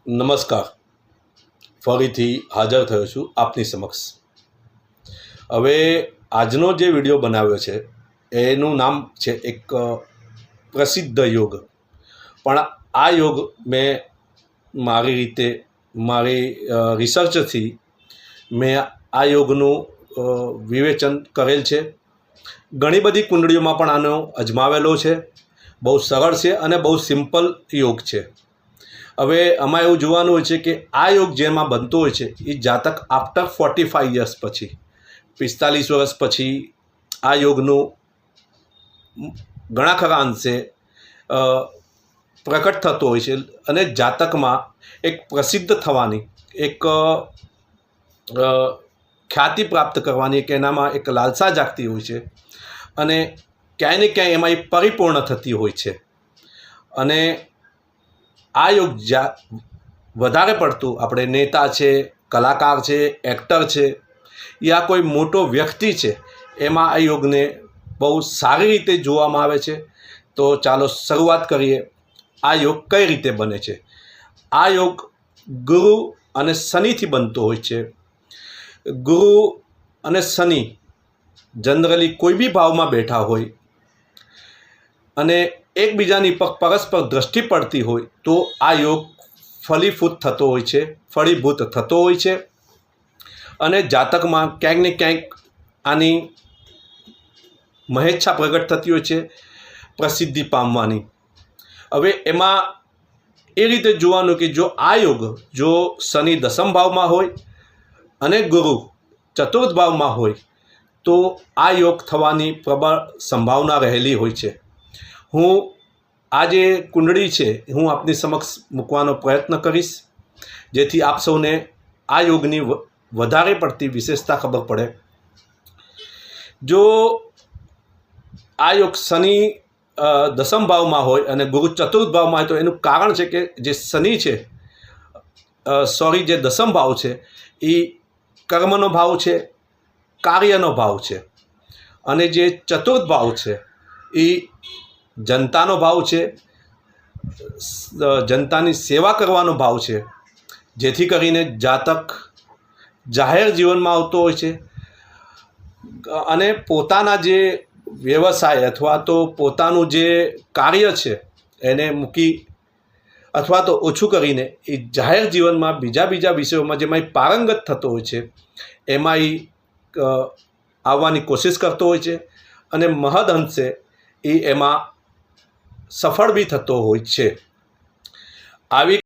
નમસ્કાર. ફરીથી હાજર થયો છું આપની સમક્ષ. હવે આજનો જે વિડીયો બનાવ્યો છે એનું નામ છે એક પ્રસિદ્ધ યોગ. પણ આ યોગ મેં મારી રીતે મારી રિસર્ચથી મેં આ યોગનું વિવેચન કરેલ છે. ઘણી બધી કુંડળીઓમાં પણ આનો અજમાવેલો છે. બહુ સરળ છે અને બહુ સિમ્પલ યોગ છે. હવે આમાં એવું જોવાનું હોય છે કે આ યોગ જેમાં બનતો હોય છે એ જાતક આફ્ટર 45 યર્સ પછી 45 વર્ષ પછી આ યોગનું ઘણા ખરા અંશે પ્રકટ થતો હોય છે અને જાતકમાં એક પ્રસિદ્ધ થવાની એક ખ્યાતિ પ્રાપ્ત કરવાની એક એનામાં એક લાલસા જાગતી હોય છે અને ક્યાંય ને ક્યાંય એમાં એ પરિપૂર્ણ થતી હોય છે. અને આ યોગ વધારે પડતું આપણે નેતા છે, કલાકાર છે, એક્ટર છે યા કોઈ મોટો વ્યક્તિ છે એમાં આ યોગને બહુ સારી રીતે જોવામાં આવે છે. તો ચાલો શરૂઆત કરીએ. આ યોગ કઈ રીતે બને છે. આ યોગ ગુરુ અને શનિથી બનતો હોય છે. ગુરુ અને શનિ જનરલી કોઈ બી ભાવમાં બેઠા હોય અને એકબીજાની પર પરસ્પર દૃષ્ટિ પડતી હોય તો આ યોગ ફલીભૂત થતો હોય છે, ફળીભૂત થતો હોય છે અને જાતકમાં ક્યાંક ને ક્યાંક આની મહેચ્છા પ્રગટ થતી હોય છે પ્રસિદ્ધિ પામવાની. હવે એમાં એ રીતે જોવાનું કે જો આ યોગ જો શનિ દસમ ભાવમાં હોય અને ગુરુ ચતુર્થ ભાવમાં હોય તો આ યોગ થવાની પ્રબળ સંભાવના રહેલી હોય છે. હું આ જે કુંડળી છે હું આપની સમક્ષ મૂકવાનો પ્રયત્ન કરીશ જેથી આપ સૌને આ યોગની વધારે પડતી વિશેષતા ખબર પડે. જો આ યોગ શનિ દસમ ભાવમાં હોય અને ગુરુ ચતુર્થ ભાવમાં હોય તો એનું કારણ છે કે જે શનિ છે જે દસમ ભાવ છે એ કર્મનો ભાવ છે, કાર્યનો ભાવ છે અને જે ચતુર્થ ભાવ છે એ જનતાનો ભાવ છે, જનતાની સેવા કરવાનો ભાવ છે. જેથી કરીને જાતક જાહેર જીવનમાં આવતો હોય છે અને પોતાના જે વ્યવસાય અથવા તો પોતાનું જે કાર્ય છે એને મૂકી અથવા તો ઓછું કરીને એ જાહેર જીવનમાં બીજા વિષયોમાં જેમાં એ પારંગત થતો હોય છે એમાં એ આવવાની કોશિશ કરતો હોય છે અને મહદ અંશે એ એમાં સફળ બી થતો હોય છે. આવી